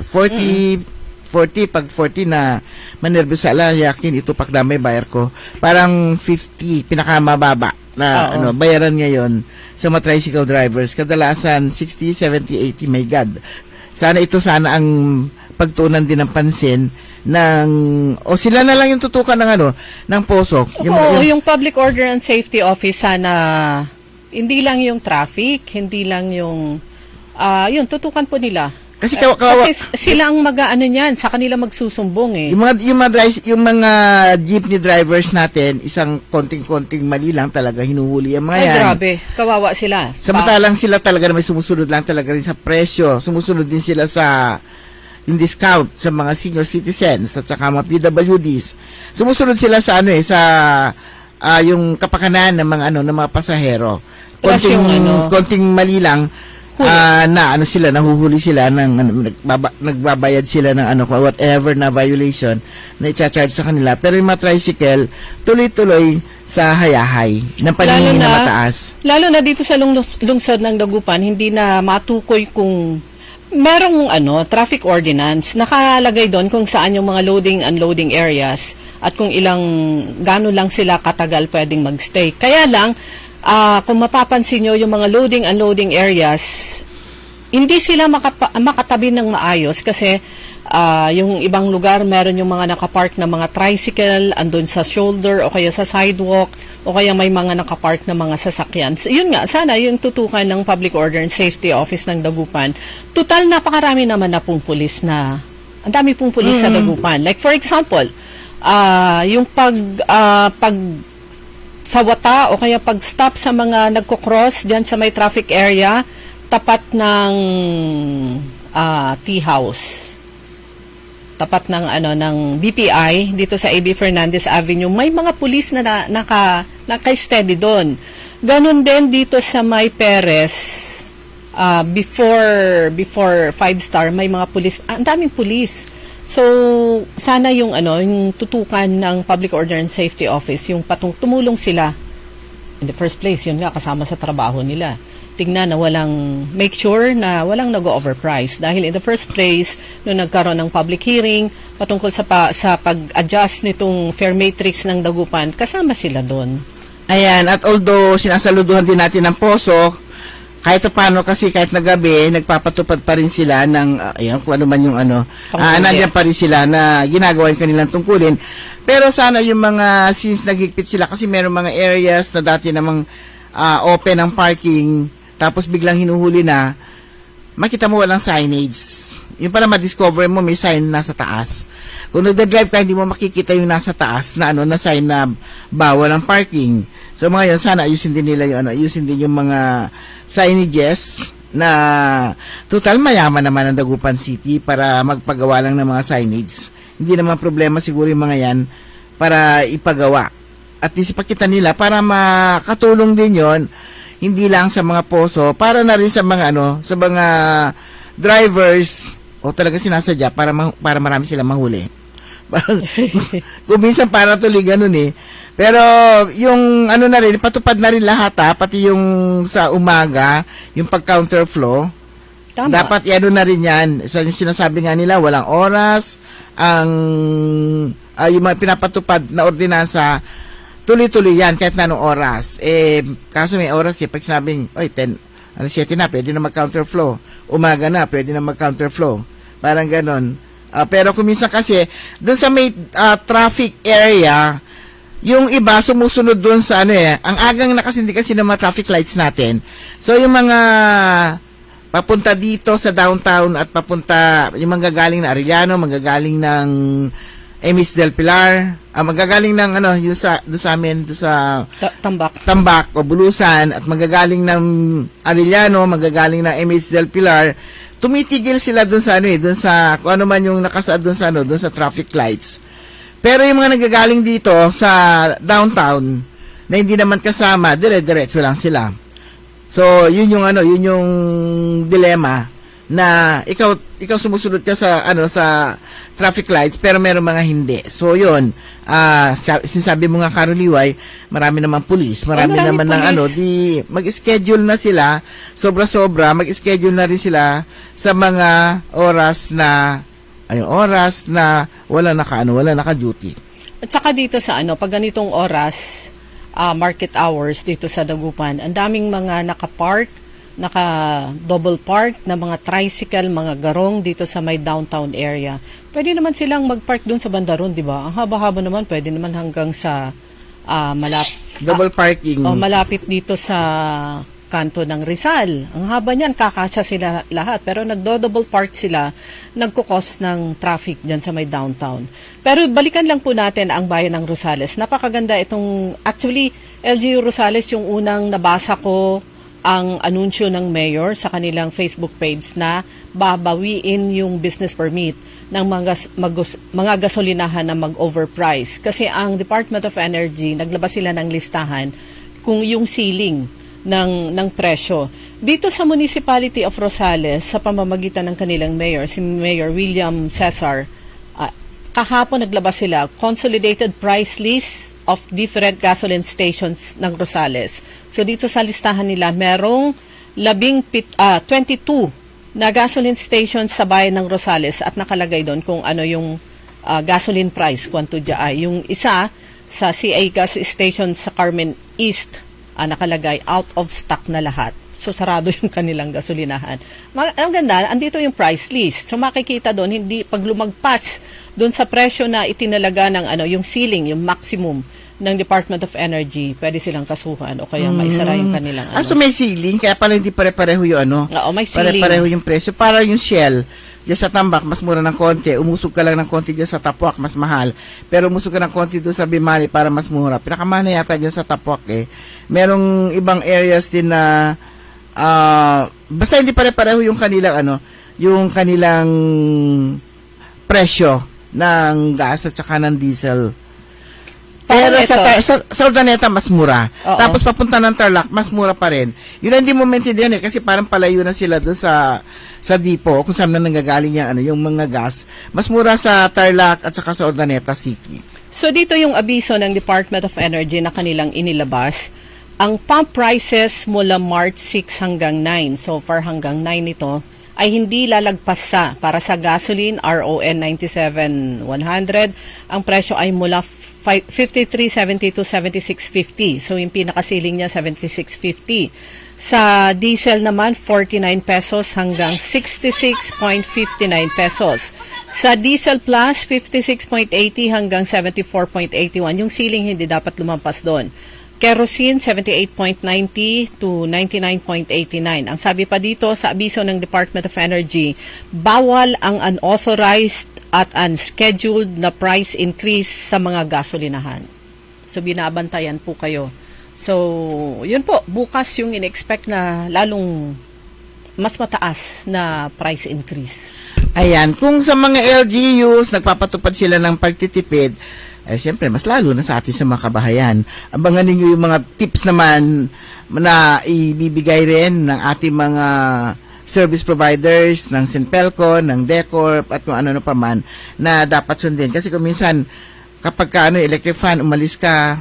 30. 40 pag 40 na manervous ala, yakin ito pak damay bayar ko. Parang 50 pinakamababa na bayaran ngayon sa mga tricycle drivers. Kadalasan 60, 70, 80, my God. Sana ang pagtuunan din ng pansin sila na lang yung tutukan ng POSOC. Yung Public Order and Safety Office, sana hindi lang yung traffic, hindi lang yung tutukan po nila. Kasi sila ang niyan, sa kanila magsusumbong eh. Yung mga jeepney drivers natin, isang konting-konting mali lang talaga hinuhuli ang mga yan. Ay, grabe. Kawawa sila. Samantalang sila talaga may sumusunod lang talaga rin sa presyo. Sumusunod din sila sa yung discount sa mga senior citizens at saka mga PWDs. Sumusunod sila sa yung kapakanan ng mga ng mga pasahero. Konting mali lang, na ano sila, nahuhuli sila ng nagbabayad sila ng ano, whatever na violation na i-charge sa kanila. Pero yung mga tricycle, tuloy-tuloy sa hayahay ng paningin na mataas. Lalo na dito sa lungsod ng Dagupan, hindi na matukoy kung merong traffic ordinance, nakalagay doon kung saan yung mga loading unloading areas at kung gaano lang sila katagal pwedeng magstay. Kaya lang kung mapapansin nyo yung mga loading unloading areas, hindi sila makatabi ng maayos kasi yung ibang lugar meron yung mga nakapark na mga tricycle andun sa shoulder o kaya sa sidewalk o kaya may mga nakapark na mga sasakyan. Yun nga, sana yung tutukan ng Public Order and Safety Office ng Dagupan. Total, napakarami naman na pong pulis na, ang dami pong pulis sa Dagupan. Like for example, yung pag sawata o kaya pag-stop sa mga nagko-cross dyan sa may traffic area, tapat ng tea house. Tapat ng BPI dito sa AB Fernandez Avenue, may mga pulis na naka-steady doon. Ganon din dito sa may Perez, before 5-star, may mga pulis, ang daming pulis. So, sana yung tutukan ng Public Order and Safety Office, yung tumulong sila. In the first place, yun nga, kasama sa trabaho nila. Tingnan na make sure na walang nag-overprice. Dahil in the first place, nung nagkaroon ng public hearing, patungkol sa pag-adjust nitong fare matrix ng Dagupan, kasama sila doon. Ayan, at although sinasaluduhan din natin ng poso, kahit paano kasi kahit na gabi, nagpapatupad pa rin sila ng, kung ano man yung nandiyan pa rin sila na ginagawa yung kanilang tungkulin. Pero sana yung mga, since naghigpit sila, kasi meron mga areas na dati namang open ang parking, tapos biglang hinuhuli na, makita mo walang signage. Yung pala ma-discover mo, may sign nasa taas. Kung nagda-drive ka, hindi mo makikita yung nasa taas na na sign na bawal ang parking. So mga yun, sana ayusin din nila ayusin din yung mga signages na total mayaman naman ang Dagupan City para magpagawa lang ng mga signage. Hindi naman problema siguro yung mga yan para ipagawa. At least ipakita nila para makatulong din yon, hindi lang sa mga poso, para na rin sa mga sa mga drivers o talaga sinasadya para marami silang mahuli. Kung minsan para tuloy ganun eh. Pero yung na rin, patupad na rin lahat pati yung sa umaga, yung pag-counterflow. Tama. Dapat na rin yan. Sinasabi nga nila, walang oras, yung mga pinapatupad na ordinansa, tuloy-tuloy yan kahit na anong oras. Kaso may oras pag sinabing, 7 na, pwede na mag-counterflow. Umaga na, pwede na mag-counterflow. Parang ganon. Pero kung minsan kasi, dun sa may traffic area, yung iba sumusunod dun sa ang agang nakasindi kasi ng mga traffic lights natin. So yung mga papunta dito sa downtown at papunta, yung manggagaling na Arellano, manggagaling ng Emis del Pilar, magagaling ng yung doon sa amin, doon sa Tambak o Bulusan, at magagaling ng Arellano, magagaling ng Emis del Pilar, tumitigil sila doon sa doon sa kung ano man yung nakasaad doon sa doon sa traffic lights. Pero yung mga nagagaling dito sa downtown na hindi naman kasama, dire-diretso lang sila. So, yun yung dilema na ikaw sumusunod ka sa sa traffic lights pero meron mga hindi. So yun, sinasabi mo nga Karoliway, marami naman pulis, marami naman ng di mag-schedule na sila, sobra-sobra, mag-schedule na rin sila sa mga oras na wala naka-duty. At saka dito sa pag ganitong oras, market hours dito sa Dagupan, ang daming mga naka-double park na mga tricycle, mga garong dito sa may downtown area. Pwede naman silang mag-park doon sa bandaron, di ba? Ang haba-haba naman, pwede naman hanggang sa double parking. Malapit dito sa kanto ng Rizal. Ang haba niyan, kakasya sila lahat. Pero nagdo-double park sila, nagkukos ng traffic dyan sa may downtown. Pero balikan lang po natin ang bayan ng Rosales. Napakaganda itong, actually, LGU Rosales yung unang nabasa ko ang anunsyo ng mayor sa kanilang Facebook page na babawiin yung business permit ng mga gasolinahan na mag-overprice. Kasi ang Department of Energy, naglabas sila ng listahan kung yung ceiling ng presyo. Dito sa Municipality of Rosales, sa pamamagitan ng kanilang mayor, si Mayor William Cesar, kahapon naglabas sila consolidated price list of different gasoline stations ng Rosales. So dito sa listahan nila, merong 22 na gasoline stations sa bayan ng Rosales at nakalagay doon kung ano yung gasoline price, kwanto ay. Yung isa sa CA gas station sa Carmen East, nakalagay out of stock na lahat. So, sarado yung kanilang gasolinahan. Ang ganda, andito yung price list. So, makikita doon, hindi, pag lumagpas doon sa presyo na itinalaga ng yung ceiling, yung maximum ng Department of Energy, pwede silang kasuhan o kaya maisara yung kanilang So may ceiling, kaya pala hindi pare-pareho yung Oo, may ceiling. Pare-pareho yung presyo. Para yung Shell, diyan sa Tambak, mas mura ng konti. Umusog ka lang ng konti diyan sa Tapuac, mas mahal. Pero umusog ka ng konti doon sa Bimali para mas mura. Pinakamahal na yata diyan sa Tapuac eh. Merong ibang areas din na basta hindi pare-pareho yung kanilang yung kanilang presyo ng gas at saka ng diesel. Pero sa Urdaneta, mas mura. Oo. Tapos papunta ng Tarlac, mas mura pa rin. Yun ang hindi mo maintindihan kasi parang palayo na sila doon sa depot kung saan na nanggagaling yung mga gas. Mas mura sa Tarlac at saka sa Urdaneta City. So dito yung abiso ng Department of Energy na kanilang inilabas. Ang pump prices mula March 6 hanggang 9, so far hanggang 9 ito, ay hindi lalagpas para sa gasoline RON 97-100. Ang presyo ay mula 53.70 to 76.50. So yung pinakasiling niya 76.50. Sa diesel naman 49 pesos hanggang 66.59 pesos. Sa diesel plus 56.80 hanggang 74.81. Yung ceiling hindi dapat lumampas doon. Kerosene 78.90 to 99.89. Ang sabi pa dito sa abiso ng Department of Energy, bawal ang unauthorized at unscheduled na price increase sa mga gasolinahan. So binabantayan po kayo. So yun po, bukas yung in-expect na lalong mas mataas na price increase. Ayan, kung sa mga LGUs nagpapatupad sila ng pagtitipid, siyempre, mas lalo na sa atin sa mga kabahayan. Abangan ninyo yung mga tips naman na ibibigay rin ng ating mga service providers, ng Sinpelco, ng Decorp, at kung ano pa man na dapat sundin. Kasi kung minsan, kapag electric fan, umalis ka,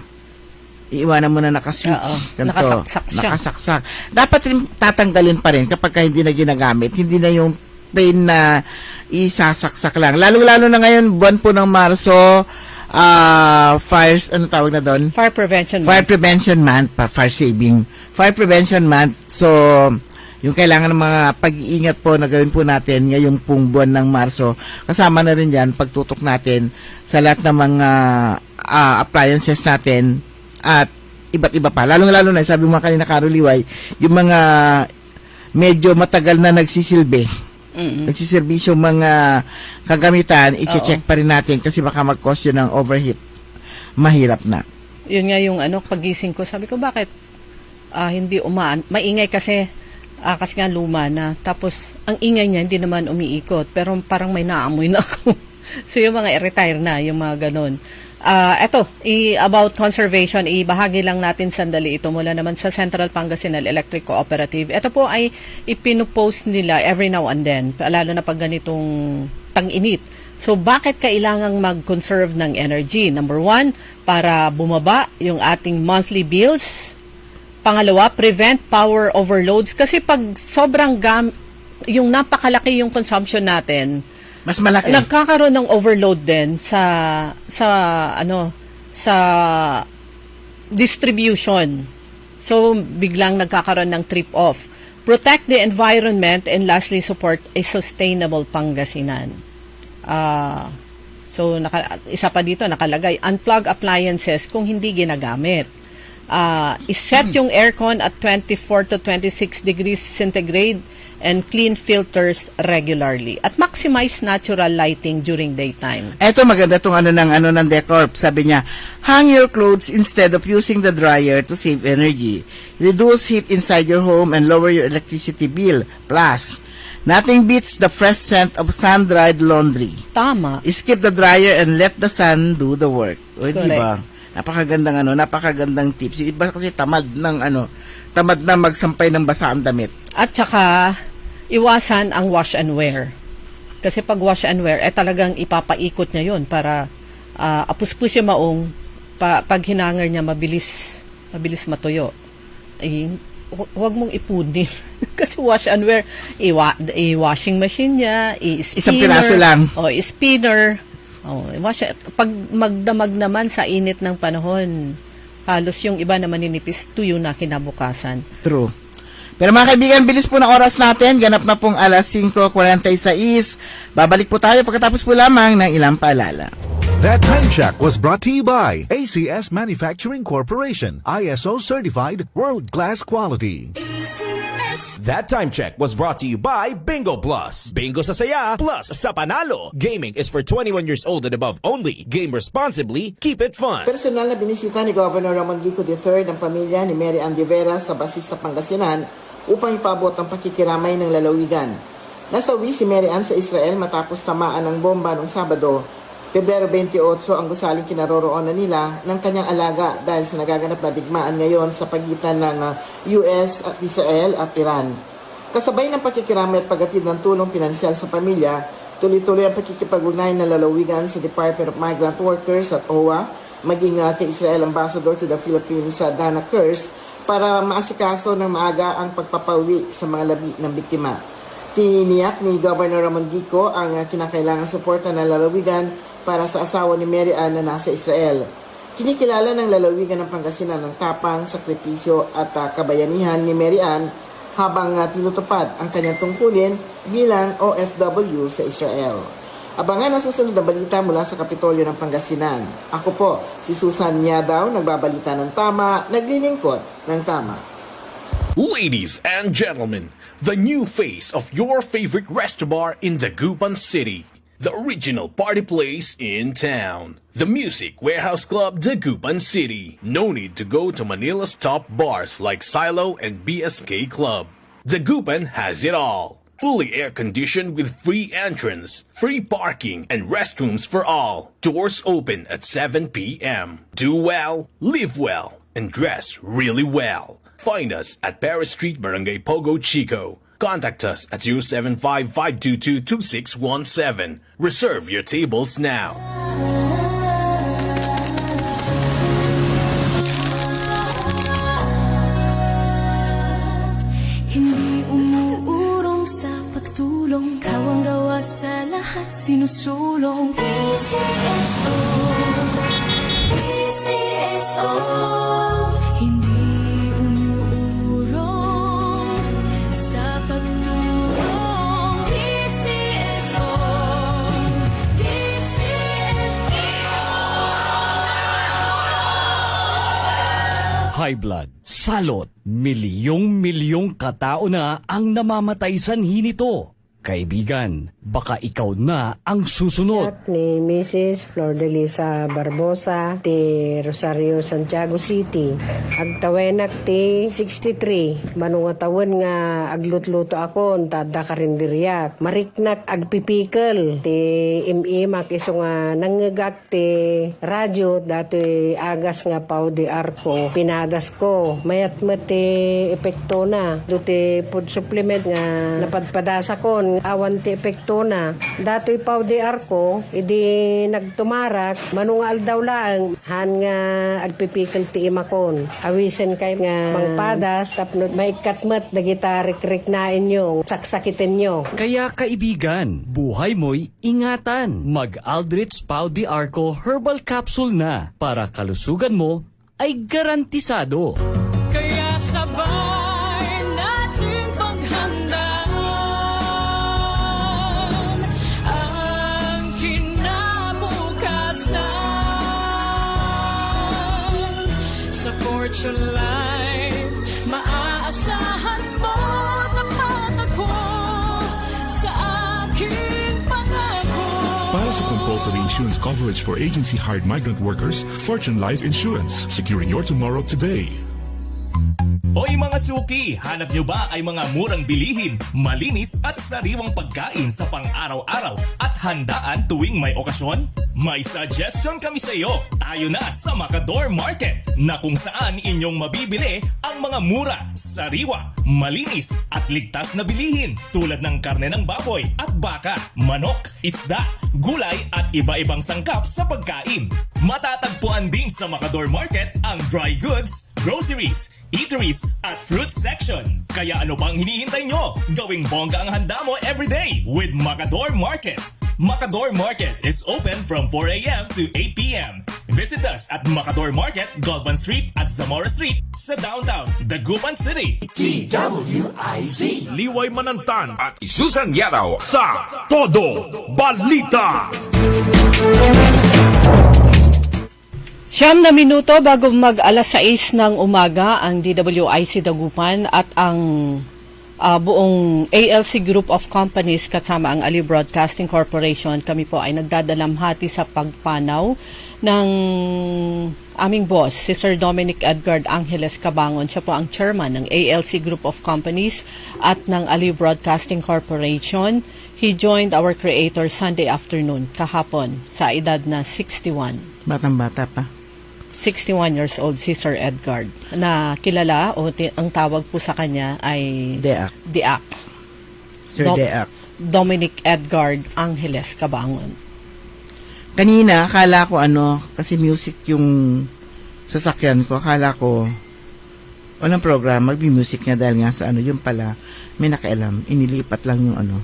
iiwanan mo na nakaswitch. Nakasaksak. Dapat rin tatanggalin pa rin kapag hindi na ginagamit. Hindi na yung plain na isasaksak lang. Lalo-lalo na ngayon, buwan po ng Marso, fires, tawag na doon? Fire Prevention Month. Fire Prevention Month, fire saving. Fire Prevention Month. So, yung kailangan ng mga pag-iingat po na gawin po natin ngayong pong buwan ng Marso, kasama na rin yan pagtutok natin sa lahat ng mga appliances natin at iba't iba pa. Lalong-lalo na, sabi mo kanina, Karoliway, yung mga medyo matagal na nagsisilbi. Nagsiservisyo mga kagamitan, i-check pa rin natin kasi baka mag-cause yun ng overheat. Mahirap na. Yun nga yung pagising ko, sabi ko bakit hindi maingay kasi nga luma na. Tapos ang ingay niya hindi naman umiikot pero parang may naamoy na ako. So yung mga retire na, yung mga ganun. About conservation, ibahagi lang natin sandali ito mula naman sa Central Pangasinan Electric Cooperative. Ito po ay ipinupost nila every now and then, lalo na pag ganitong tang-init. So, bakit kailangang mag-conserve ng energy? Number 1, para bumaba yung ating monthly bills. Pangalawa, prevent power overloads. Kasi pag sobrang yung napakalaki yung consumption natin, mas malaki. Nagkakaroon ng overload din sa distribution. So biglang nagkakaroon ng trip off. Protect the environment and lastly support a sustainable Pangasinan. So isa pa dito nakalagay, unplug appliances kung hindi ginagamit. Iset yung aircon at 24 to 26 degrees centigrade and clean filters regularly. At maximize natural lighting during daytime. Eto maganda tong ng Decorp. Sabi niya, hang your clothes instead of using the dryer to save energy. Reduce heat inside your home and lower your electricity bill. Plus, nothing beats the fresh scent of sun-dried laundry. Tama. Skip the dryer and let the sun do the work. O, Correct. diba? napakagandang tips. Yung iba kasi tamad na magsampay ng basa ang damit. At saka, iwasan ang wash and wear. Kasi pag wash and wear, talagang ipapaikot niya yon para apuspus yung maong, pag hinangar niya, mabilis matuyo. Huwag mong ipunin. Kasi wash and wear, i-washing machine niya, i-spinner. Isang piraso lang. O, i-spinner. Pag magdamag naman sa init ng panahon, halos yung iba na maninipis, tuyo na kinabukasan. True. Pero mga kaibigan, bilis po ng oras natin. Ganap na pong alas 5:46. Babalik po tayo pagkatapos po lamang ng ilang paalala. That time check was brought to you by ACS Manufacturing Corporation, ISO certified, world-class quality. That time check was brought to you by Bingo Plus. Bingo sa saya, plus sa panalo. Gaming is for 21 years old and above only. Game responsibly, keep it fun. Personal na binisita ni Governor Ramon Gico III ang pamilya ni Mary Ann de Vera sa Basista, Pangasinan upang ipabot ang pakikiramay ng lalawigan. Nasawi si Mary Ann sa Israel matapos tamaan ng bomba noong Sabado, Pebrero 28, ang gusaling kinaroroonan nila ng kanyang alaga dahil sa nagaganap na digmaan ngayon sa pagitan ng US at Israel at Iran. Kasabay ng pakikiramay at paghatid ng tulong pinansyal sa pamilya, tuloy-tuloy ang pakikipag-ugnayan ng lalawigan sa Department of Migrant Workers at OWA, maging kay Israel Ambassador to the Philippines sa Dana Kurz para maasikaso ng maaga ang pagpapawi sa mga labi ng biktima. Tiniyak ni Governor Ramon Gico ang kinakailangang suporta ng lalawigan para sa asawa ni Mary Ann na nasa Israel. Kinikilala ng lalawigan ng Pangasinan ng tapang, sakripisyo at kabayanihan ni Mary Ann habang tinutupad ang kanyang tungkulin bilang OFW sa Israel. Abangan ang susunod na balita mula sa Kapitolyo ng Pangasinan. Ako po, si Susan Niadaw, nagbabalita ng tama, naglilingkod ng tama. Ladies and gentlemen, the new face of your favorite resto bar in Dagupan City. The original party place in town. The Music Warehouse Club, Dagupan City. No need to go to Manila's top bars like Silo and BSK Club. Dagupan has it all. Fully air-conditioned with free entrance, free parking, and restrooms for all. Doors open at 7 p.m. Do well, live well, and dress really well. Find us at Paris Street, Barangay Pogo Chico. Contact us at 075-522-2617. Reserve your tables now. Hindi umuurong sa pagtulong, kawang gawa sa lahat sinusulong. PCSO, PCSO. Hindi umuurong sa pagtulong. PCSO, PCSO. High blood, salot, milyong-milyong katao na ang namamatay sanhi nito. Kaibigan, baka ikaw na ang susunod. Ni Mrs. Flor de Lisa Barbosa ti Rosario, Santiago City. Agtawenak ti 63. Manungatawon nga aglutluto ako tada karinderyak. Mariknak agpipikal ti imimak iso nga nangagak ti radyo dati agas nga pau di arko. Pinadas ko. Mayat ti epekto na. Duti food supplement nga napadpadasa kon awan ti epekto na. Dato'y pawdi arko, idi nagtumarak, manungal daw lang, han nga agpipikal ti imakon. Awisen kay nga mangpadas, tapno may katmat na gitarik-rik na inyo, saksakitin nyo. Kaya kaibigan, buhay mo'y ingatan. Mag-Aldrich Pau di Arco Herbal Capsule na para kalusugan mo ay garantisado. Kaya sabay natin paghandaan ang kinabukasan. Sa Fortune Life, maaasahan mo tapat ako sa aking pangako. Para sa compulsory insurance coverage for agency-hired migrant workers, Fortune Life Insurance. Securing your tomorrow today. Hoy mga suki, hanap nyo ba ay mga murang bilihin, malinis at sariwang pagkain sa pang-araw-araw at handaan tuwing may okasyon? May suggestion kami sa iyo. Tayo na sa Macador Market na kung saan inyong mabibili ang mga mura, sariwa, malinis at ligtas na bilihin tulad ng karne ng baboy at baka, manok, isda, gulay at iba-ibang sangkap sa pagkain. Matatagpuan din sa Macador Market ang dry goods, groceries, eateries at fruit section. Kaya ano pang hinihintay nyo? Gawing bongga ang handa mo everyday with Macador Market. Macador Market is open from 4 a.m. to 8 p.m. Visit us at Macador Market, Galvan Street at Zamora Street sa downtown Dagupan City. DWIZ. Liway Manantan At Susan Yadaw. sa Todo Balita. 9 na minuto bago mag-alas 6 ng umaga ang DWIC Dagupan at ang buong ALC Group of Companies kasama ang Ali Broadcasting Corporation. Kami po ay nagdadalamhati sa pagpanaw ng aming boss, si Sir Dominic Edgard Angeles Cabangon. Siya po ang chairman ng ALC Group of Companies at ng Ali Broadcasting Corporation. He joined our creator Sunday afternoon, kahapon, sa edad na 61. Batang-bata pa. 61 years old si Sir Edgard, na kilala o ang tawag po sa kanya ay Deac. Sir Deac. Dominic Edgard Angeles Cabangon. Kanina, akala ko kasi music yung sasakyan ko, akala ko walang program, mag-music nga dahil nga sa yung pala, may nakailam, inilipat lang yung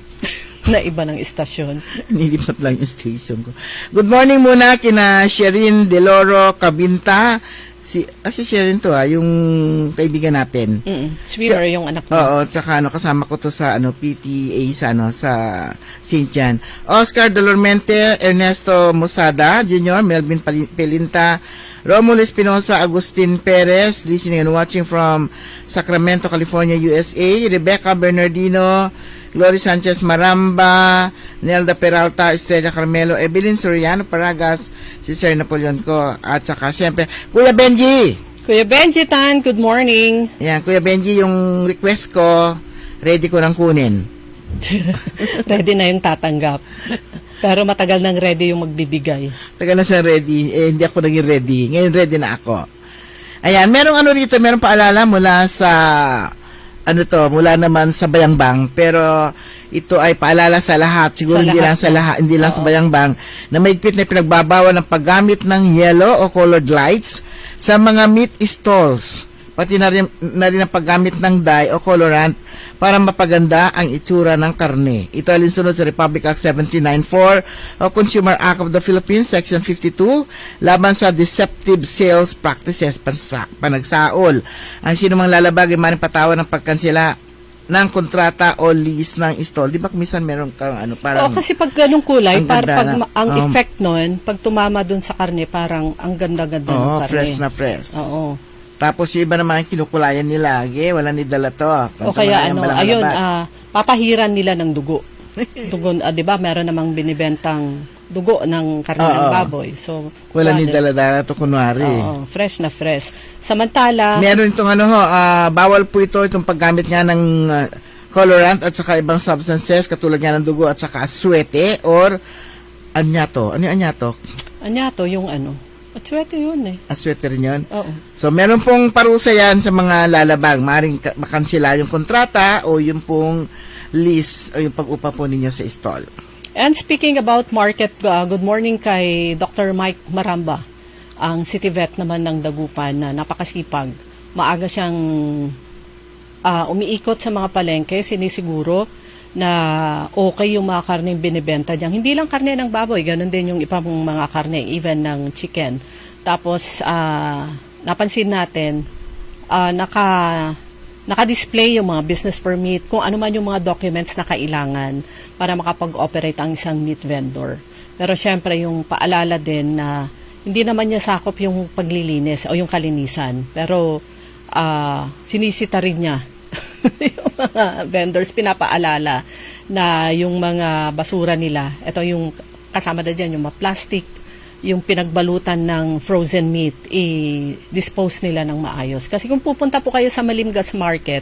na iba ng istasyon. Nilipat lang yung station ko. Good morning muna kina Sherin Deloro Cabinta. Si Sherin to yung kaibigan natin. Sweeter yung anak niya. Oo, tsaka kasama ko to sa PTA sa St. John. Oscar Dolormente, Ernesto Musada Jr., Melvin Pelinta, Romulo Espinosa, Agustin Perez, listening and watching from Sacramento, California, USA. Rebecca Bernardino, Glory Sanchez Maramba, Nelda Peralta, Estrella Carmelo, Evelyn Soriano Paragas, si Sir Napoleon ko, at saka siyempre, Kuya Benji! Kuya Benji Tan, good morning! Yan, Kuya Benji, yung request ko, ready ko nang kunin. Ready na yung tatanggap. Pero matagal nang ready yung magbibigay. Tagal na siya ready, hindi ako naging ready. Ngayon ready na ako. Ayan, merong rito, merong paalala mula sa mula naman sa Bayangbang, pero ito ay paalala sa lahat, siguro hindi lang sa Bayangbang, na mahigpit na pinagbabawal ng paggamit ng yellow o colored lights sa mga meat stalls, pati na rin ang paggamit ng dye o colorant para mapaganda ang itsura ng karne. Ito ay alinsunod sa Republic Act 1794 o Consumer Act of the Philippines, Section 52, laban sa deceptive sales practices, panagsaol. Ang sino mang lalabag ay maaaring patawan ng pagkansela ng kontrata o lease ng stall. Di ba kumisan meron kang parang... Oo, kasi pag ganung kulay, ang effect nun, pag tumama dun sa karne, parang ang ganda-ganda ng karne. Fresh na fresh. Oo. Tapos yung iba naman kinukulayan nila, wala ni dala to. O kaya papahiran nila ng dugo. Dugo, 'di ba? Meron namang binibentang dugo ng karne ng baboy. So wala ni dala to kunwari. Oo, fresh na fresh. Samantala, meron itong bawal po itong paggamit nga ng colorant at saka ibang substances katulad nga ng dugo at saka aswete or anyato. Ano yung anyato? Anyato yung Aswete yun Aswete rin yun? Oo. So, meron pong parusa yan sa mga lalabag. Maaaring makansila yung kontrata o yung pong lease o yung pag-upa po ninyo sa stall. And speaking about market, good morning kay Dr. Mike Maramba, ang city vet naman ng Dagupan na napakasipag. Maaga siyang umiikot sa mga palengke, sinisiguro na okay yung mga karneng binibenta diyan. Hindi lang karne ng baboy, ganun din yung ibang mga karne, even ng chicken. Tapos, napansin natin, naka-display yung mga business permit, kung ano man yung mga documents na kailangan para makapag-operate ang isang meat vendor. Pero syempre, yung paalala din na hindi naman niya sakop yung paglilinis o yung kalinisan. Pero, sinisita rin niya yung mga vendors, pinapaalala na yung mga basura nila, ito yung kasama na dyan, yung mga plastic, yung pinagbalutan ng frozen meat, i-dispose nila ng maayos. Kasi kung pupunta po kayo sa Malimgas Market,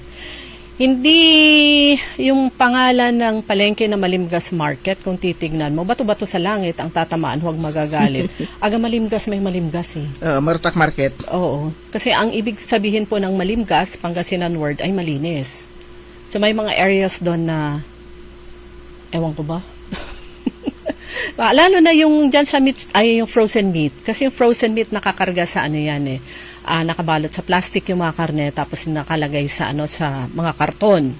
Hindi yung pangalan ng palengke na Malimgas Market, kung titignan mo, bato-bato sa langit ang tatamaan, huwag magagalit. Aga Malimgas, may Malimgas eh. Marutak Market. Oo. Kasi ang ibig sabihin po ng Malimgas, Pangasinan word, ay malinis. So may mga areas doon na, ewan ko ba? Lalo na yung dyan sa meat, ay yung frozen meat. Kasi yung frozen meat nakakarga sa ano yan eh. Nakabalot sa plastic yung mga karne, tapos nakalagay sa sa mga karton,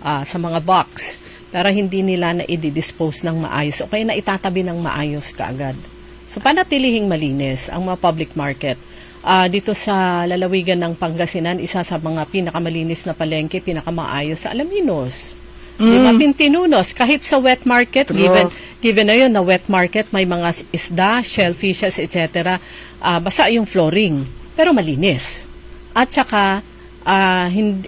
sa mga box. Para hindi nila na i-dispose ng maayos o kaya na itatabi ng maayos kaagad. So panatilihing malinis ang mga public market. Dito sa lalawigan ng Pangasinan, isa sa mga pinakamalinis na palengke, pinakamaayos sa Alaminos. Diba, Tintinunos, kahit sa wet market, given na yun na wet market, may mga isda, shellfishes, etc. Basa yung flooring, pero malinis. At saka,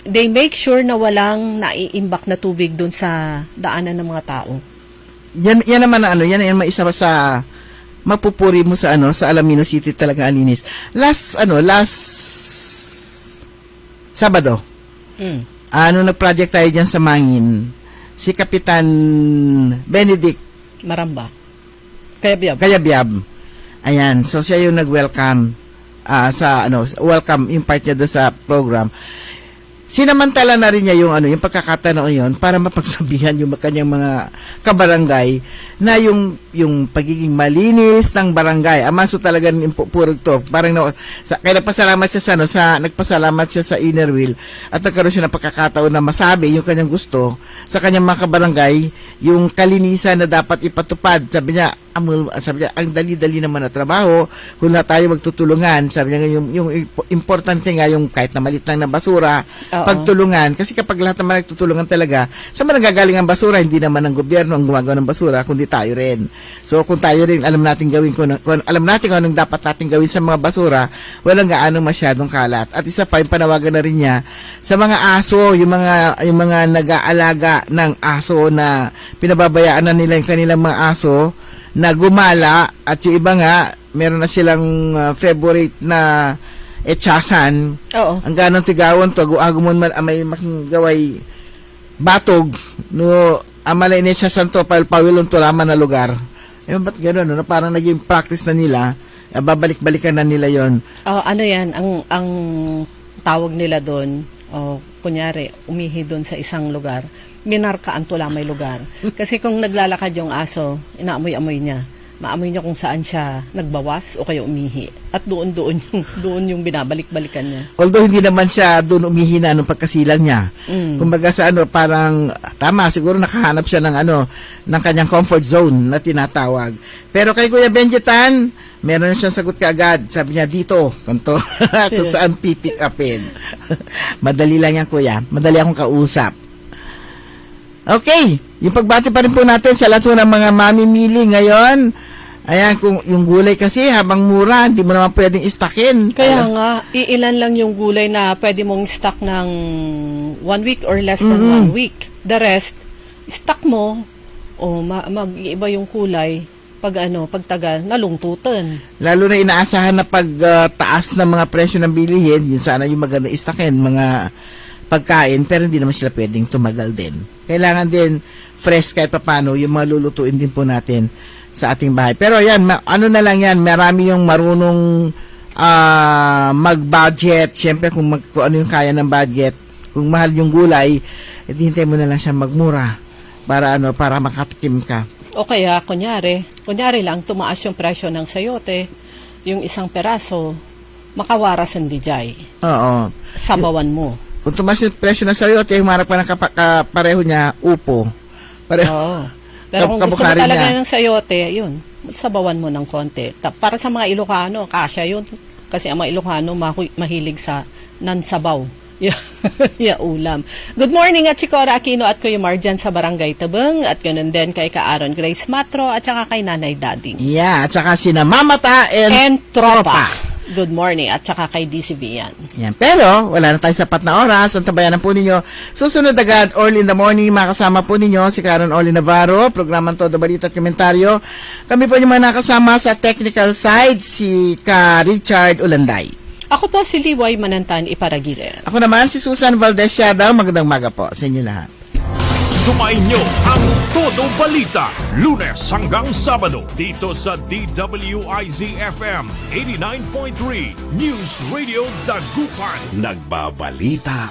they make sure na walang naiimbak na tubig dun sa daanan ng mga tao. Yan naman yan isa sa mapupuri mo sa sa Alaminos City talaga alinis. Last Sabado. Nag-project tayo diyan sa Mangin. Si Kapitan Benedict Maramba. Kayabyab. Ayan, so siya yung nag-welcome welcome yung part niya doon sa program. Sinamantala na rin niya yung yung pagkakataon yon para mapagsabihan yung kanyang mga kabarangay na yung pagiging malinis ng barangay. Amaso talaga ng purog to. Parang kaya nagpasalamat siya nagpasalamat siya sa Inner Wheel at nagkaroon siya ng pagkakataon na masabi yung kanyang gusto sa kanyang mga kabarangay, yung kalinisan na dapat ipatupad. Sabi niya, ang dali-dali naman na trabaho kung na tayo magtutulungan. Sabi niya, yung importante nga yung kahit na malit lang na basura, pagtulungan. Kasi kapag lahat naman nagtutulungan talaga, sa mga nagagaling ang basura, hindi naman ang gobyerno ang gumagawa ng basura, kundi tayo rin. So kung tayo rin, alam natin kung anong dapat natin gawin sa mga basura, walang gaano masyadong kalat. At isa pa, yung panawagan na rin niya sa mga aso, yung mga nag-aalaga ng aso na pinababayaan na nila yung kanilang mga aso, na gumala, at yung iba nga meron na silang favorite na etsasan. Ang ganong tigawon to agumon man may makingaway batog no amalay ni etsasan to pawilon to laman na lugar. Ba't gano'n? Parang naging practice na nila, babalik-balikan na nila yon. Yan ang tawag nila doon, kunyari umihi doon sa isang lugar, minarkaan to lang may lugar. Kasi kung naglalakad yung aso, inaamoy-amoy niya. Maamoy niya kung saan siya nagbawas o kaya umihi. At doon yung binabalik-balikan niya. Although hindi naman siya doon umihi na nung pagkasilang niya. Kumbaga sa parang tama, siguro nakahanap siya ng kanyang comfort zone na tinatawag. Pero kay Kuya Benjetan, meron na siyang sagot kaagad. Sabi niya, dito, kanto, kung saan pipick upin. Madali lang yan, Kuya. Madali akong kausap. Okay, yung pagbati pa rin po natin sa lahat ng mga mamimili ngayon. Ayan, kung yung gulay kasi habang mura, hindi mo naman pwedeng istakin. Kaya nga, iilan lang yung gulay na pwede mong stock ng 1 week or less than 1 week. The rest, stock mo, mag-iiba yung kulay, pagtagal, nalungtutan. Lalo na inaasahan na pagtaas ng mga presyo ng bilihin, yun sana yung maganda istakin, mga pagkain, pero hindi naman sila pwedeng tumagal din. Kailangan din fresh kahit paano yung mga lulutuin din po natin sa ating bahay. Pero yan, na lang yan, marami yung marunong mag-budget. Siyempre, kung ano yung kaya ng budget, kung mahal yung gulay, hintay mo na lang siya magmura para makatikim ka. O kaya, kunyari lang, tumaas yung presyo ng sayote, yung isang peraso, makawaras ang dijay. Oo. Sabawan mo. Kung tumaas yung presyo ng sayote, humarap ka ng kapareho niya, upo. Oo. Pero kung gusto mo talaga ng sayote, yun, sabawan mo ng konti. Para sa mga Ilocano, kasya yun. Kasi ang mga Ilocano mahilig sa nansabaw. Ulam. Good morning at si Cora Aquino at Kuya Marjan sa Barangay Tabang at ganun din kay Ka-Aaron Grace Matro at saka kay Nanay Dading. Yeah, at saka sina Mamata and Tropa. Good morning at saka kay DC Vian. Yan. Pero wala na tayo sapat na oras. Ang tabayanan po ninyo. Susunod agad, early in the morning, makasama po ninyo si Karen Orly Navarro, programang Todo Balita at Komentaryo. Kami po yung mga nakasama sa technical side, si Ka Richard Ulanday. Ako po si Liway Manantan Iparagire. Ako naman si Susan Valdez Siadaw. Magandang maga po sa inyo lahat. Sumainyo ang Todo Balita, Lunes hanggang Sabado, dito sa DWIZ-FM 89.3 News Radio Dagupan. Nagbabalita,